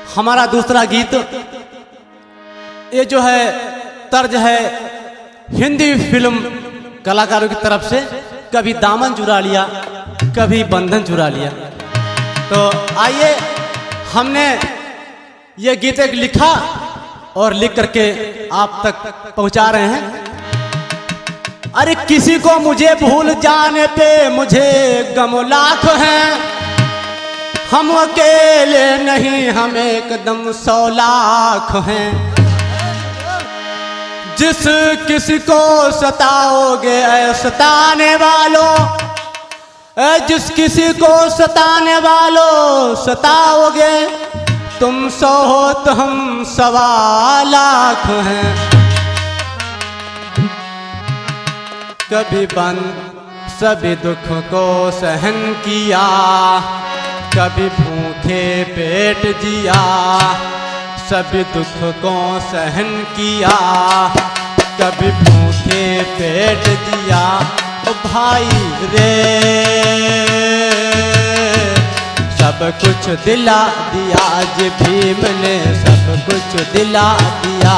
हमारा दूसरा गीत ये जो है तर्ज है हिंदी फिल्म कलाकारों की तरफ से, कभी दामन चुरा लिया कभी बंधन चुरा लिया। तो आइए हमने ये गीत एक लिखा और लिख करके आप तक पहुंचा रहे हैं। अरे किसी को मुझे भूल जाने पे मुझे गम लाख हैं, हम अकेले नहीं हम एकदम 100 लाख हैं। जिस किसी को सताओगे सताने वालों, जिस किसी को सताने वालों सताओगे, तुम 100 हो तो हम 1.25 लाख हैं। कभी बंद सभी दुख को सहन किया, कभी भूखे पेट जिया, सभी दुख को सहन किया, कभी भूखे पेट जिया। ओ भाई रे सब कुछ दिला दिया, आज भीम ने सब कुछ दिला दिया,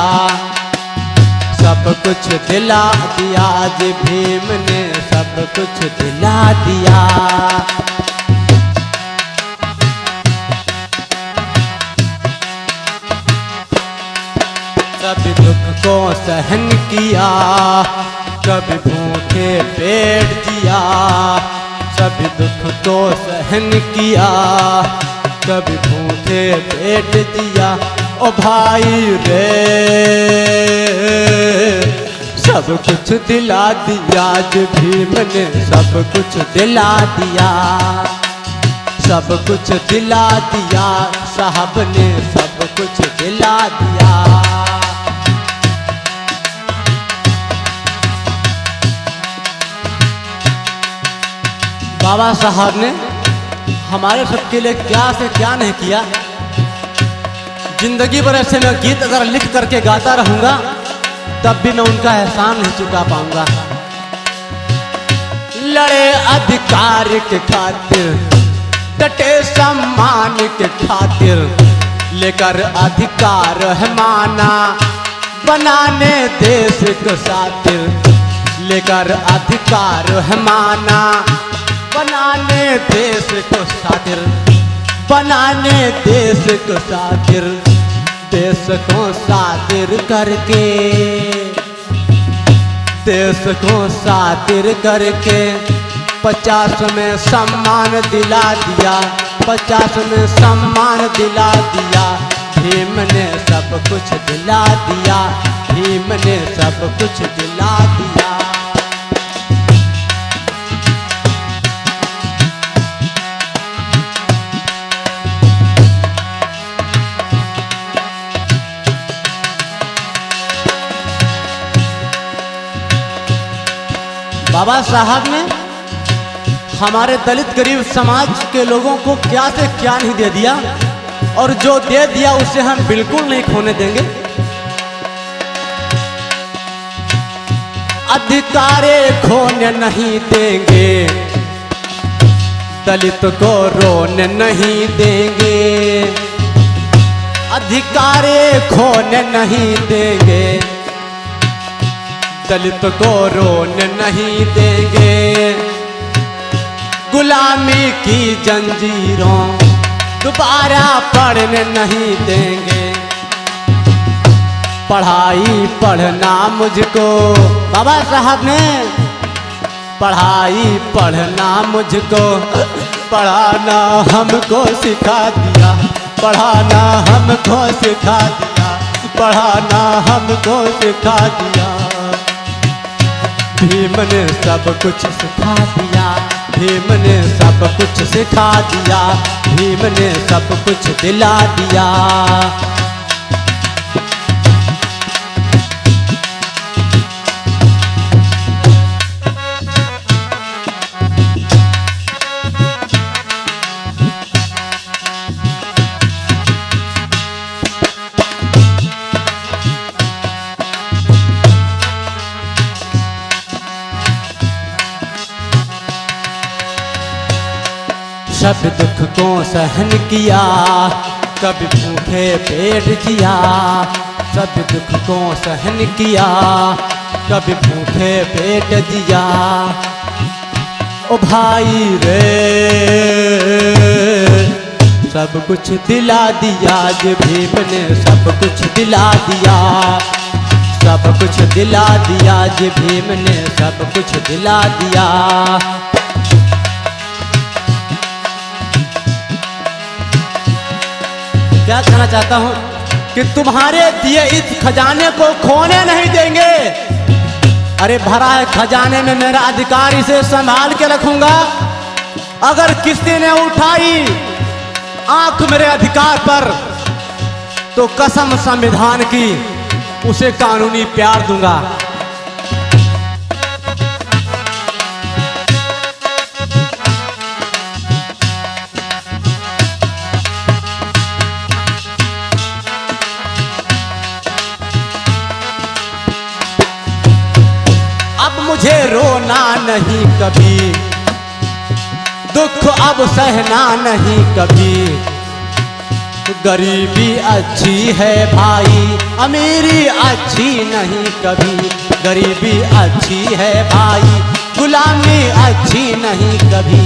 सब कुछ दिला दिया, आज भीम ने सब कुछ दिला दिया। कभी दुख को सहन किया, कभी भूखे पेट जिया, सभी दुख को सहन किया, कभी भूखे पेट जिया। ओ भाई रे सब कुछ दिला दिया, आज भीम ने सब कुछ दिला दिया, सब कुछ दिला दिया, साहब ने सब कुछ दिला दिया। बाबा साहब ने हमारे सबके लिए क्या से क्या नहीं किया। जिंदगी भर ऐसे मैं गीत अगर लिख करके गाता रहूंगा तब भी मैं उनका एहसान नहीं चुका पाऊंगा। लड़े अधिकार के खातिर, डटे सम्मान के खातिर, लेकर अधिकार है माना, बनाने देश को सातिर, लेकर अधिकार है माना, बनाने देश को सातिर, बनाने देश को सातिर, देश को सातिर करके, देश को सातिर करके 50 में सम्मान दिला दिया, 50 में सम्मान दिला दिया। भीम ने सब कुछ दिला दिया, भीम ने सब कुछ दिला दिया। बाबा साहब ने हमारे दलित गरीब समाज के लोगों को क्या से क्या नहीं दे दिया, और जो दे दिया उसे हम बिल्कुल नहीं खोने देंगे। अधिकारे खोने नहीं देंगे, दलित को रोने नहीं देंगे, अधिकारे खोने नहीं देंगे, दलित को रोने नहीं देंगे। गुलामी की जंजीरों दोबारा पढ़ने नहीं देंगे। पढ़ाई पढ़ना मुझको, बाबा साहब ने पढ़ाई पढ़ना मुझको, पढ़ाना हमको सिखा दिया, पढ़ाना हमको सिखा दिया, पढ़ाना हमको सिखा दिया। भीम ने सब कुछ सिखा दिया, भीम ने सब कुछ सिखा दिया, भीम ने सब कुछ दिला दिया। सब दुख को सहन किया, कभी भूखे पेट जिया, सब दुख को सहन किया, कभी भूखे पेट जिया। ओ भाई रे सब कुछ दिला दिया, आज भीम ने सब कुछ दिला दिया, सब कुछ दिला दिया, आज भीम ने सब कुछ दिला दिया। क्या कहना चाहता हूं कि तुम्हारे दिए इस खजाने को खोने नहीं देंगे। अरे भरा है खजाने में मेरा अधिकार, इसे संभाल के रखूंगा। अगर किसी ने उठाई आंख मेरे अधिकार पर तो कसम संविधान की उसे कानूनी प्यार दूंगा। अब मुझे रोना नहीं कभी, दुख अब सहना नहीं कभी। गरीबी अच्छी है भाई, अमीरी अच्छी नहीं कभी। गरीबी अच्छी है भाई, गुलामी अच्छी नहीं कभी।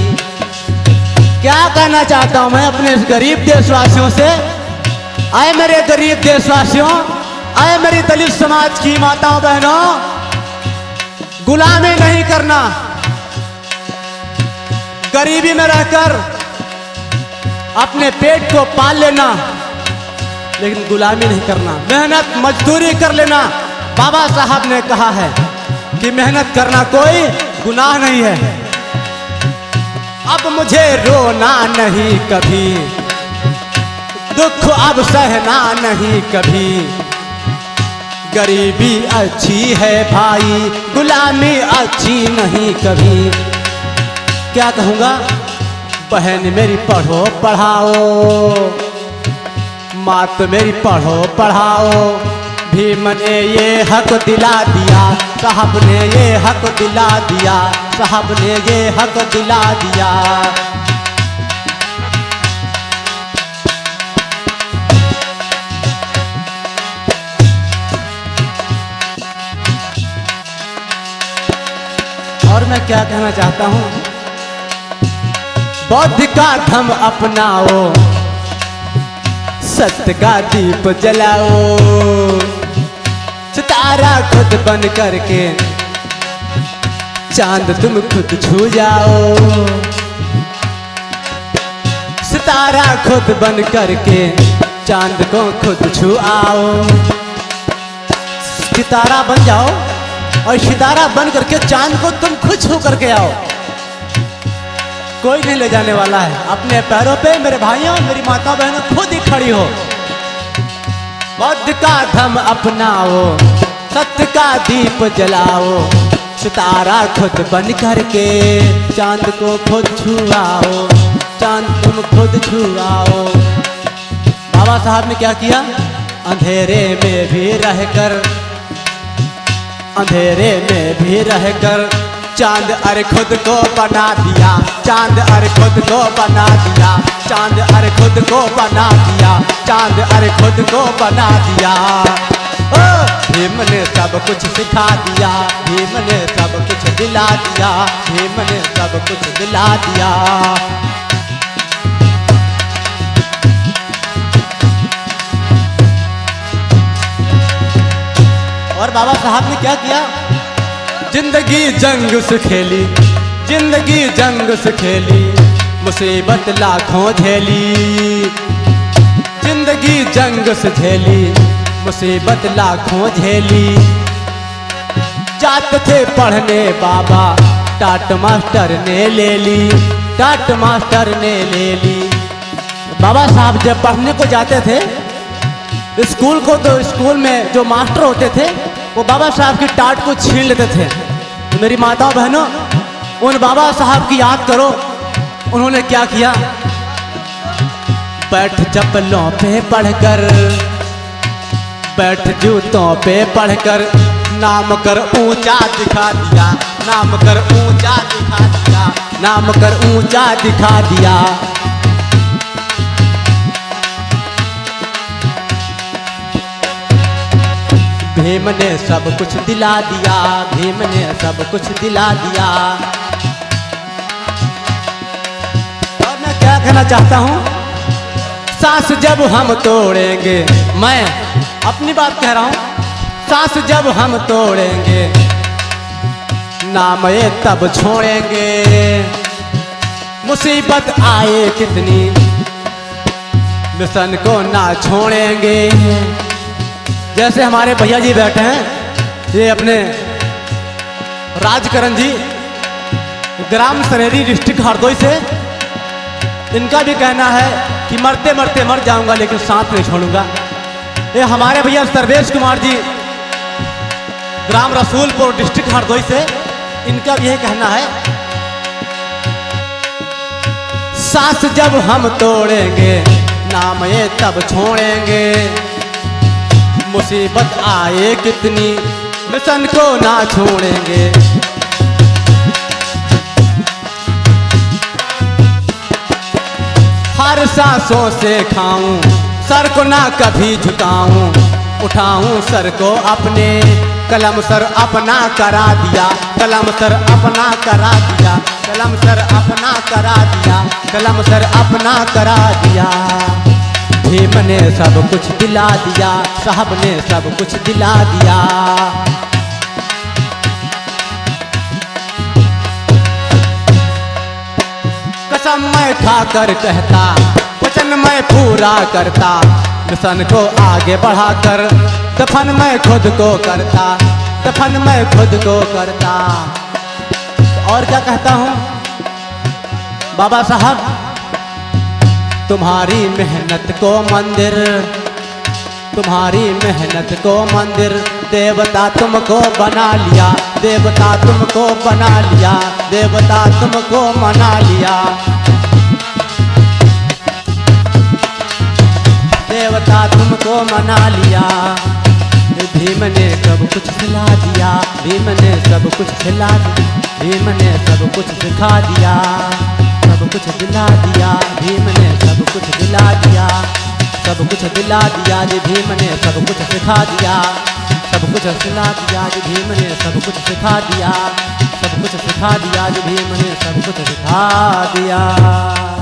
क्या कहना चाहता हूं मैं अपने इस गरीब देशवासियों से? आए मेरे गरीब देशवासियों, आए मेरी दलित समाज की माताओं बहनों, गुलामी नहीं करना। गरीबी में रहकर अपने पेट को पाल लेना, लेकिन गुलामी नहीं करना। मेहनत मजदूरी कर लेना। बाबा साहब ने कहा है कि मेहनत करना कोई गुनाह नहीं है। अब मुझे रोना नहीं कभी, दुख अब सहना नहीं कभी। गरीबी अच्छी है भाई, गुलामी अच्छी नहीं कभी। क्या कहूँगा? बहन मेरी पढ़ो पढ़ाओ, मात मेरी पढ़ो पढ़ाओ। भीम ने ये हक दिला दिया, साहब ने ये हक दिला दिया, साहब ने ये हक दिला दिया। और मैं क्या कहना चाहता हूं? बौद्ध का धर्म अपनाओ, सत्य का दीप जलाओ। सितारा खुद बन करके चांद तुम खुद छू जाओ। सितारा खुद बन करके चांद को खुद छू आओ। सितारा बन जाओ और सितारा बन करके चांद को तुम खुद छू करके आओ। कोई नहीं ले जाने वाला है। अपने पैरों पे मेरे भाइयों, मेरी माता बहनों, खुद ही खड़ी हो। बौद्ध का धर्म अपनाओ, सत्य का दीप जलाओ। सितारा खुद बन करके चांद को खुद छुआओ, चांद तुम खुद छुआओ। बाबा साहब ने क्या किया? अंधेरे में भी रहकर, अंधेरे में भी रहकर चांद अरे खुद को बना दिया, चांद अरे खुद को बना दिया, चांद अरे खुद को बना दिया, चांद अरे खुद को बना दिया। ओ भीम ने सब कुछ सिखा दिया, भीम ने सब कुछ दिला दिया, भीम ने सब कुछ दिला दिया। और बाबा साहब ने क्या किया? जिंदगी जंग से खेली, जिंदगी जंग से खेली, मुसीबत लाखों झेली। जिंदगी जंग से झेली, मुसीबत लाखों झेली। जाते थे पढ़ने बाबा, टाट मास्टर ने ले ली, टाट मास्टर ने ले ली। बाबा साहब जब पढ़ने को जाते थे स्कूल को, तो स्कूल में जो मास्टर होते थे वो बाबा साहब की टाट को छीन लेते थे। तो मेरी माताओं बहनों, उन बाबा साहब की याद करो, उन्होंने क्या किया? बैठ चप्पलों पे पढ़कर, बैठ जूतों पे पढ़कर, नाम कर ऊंचा दिखा दिया, नाम कर ऊंचा दिखा दिया, नाम कर ऊंचा दिखा दिया। भीम ने सब कुछ दिला दिया, भीम ने सब कुछ दिला दिया। और मैं क्या कहना चाहता हूं, सांस जब हम तोड़ेंगे, मैं अपनी बात कह रहा हूं, सांस जब हम तोड़ेंगे नाम ये तब छोड़ेंगे। मुसीबत आए कितनी मिशन को ना छोड़ेंगे। जैसे हमारे भैया जी बैठे हैं, ये अपने राजकरण जी, ग्राम सरेरी डिस्ट्रिक्ट हरदोई से, इनका भी कहना है कि मरते मरते मर जाऊंगा लेकिन साथ नहीं छोड़ूंगा। ये हमारे भैया सर्वेश कुमार जी, ग्राम रसूलपुर डिस्ट्रिक्ट हरदोई से, इनका भी यही कहना है, सांस जब हम तोड़ेंगे नाम ये तब छोड़ेंगे। मुसीबत आए कितनी मिशन को ना छोड़ेंगे। हर सांसों से खाऊं, सर को ना कभी झुकाऊं, उठाऊं सर को अपने, कलम सर अपना करा दिया, कलम सर अपना करा दिया, कलम सर अपना करा दिया, कलम सर अपना करा दिया। भीम ने सब कुछ दिला दिया, साहब ने सब कुछ दिला दिया। कसम मैं खाकर कहता, वचन मैं पूरा करता, मिशन को आगे बढ़ाकर दफन मैं खुद को करता, दफन मैं खुद को करता। और क्या कहता हूं बाबा साहब, तुम्हारी मेहनत को मंदिर, तुम्हारी मेहनत को मंदिर, देवता तुमको बना लिया, देवता तुमको बना लिया, देवता तुमको मना लिया, देवता तुमको मना लिया। भीम ने सब कुछ खिला दिया, भीम ने सब कुछ खिला दिया, भीम ने सब कुछ सिखा दिया, सब कुछ दिला दिया, भीम ने सब कुछ दिला दिया, सब कुछ दिला दिया जी, भीम ने सब कुछ सिखा दिया, सब कुछ सिला दिया जी, भीम ने सब कुछ सिखा दिया, सब कुछ सिखा दिया जी, भीम ने सब कुछ सिखा दिया।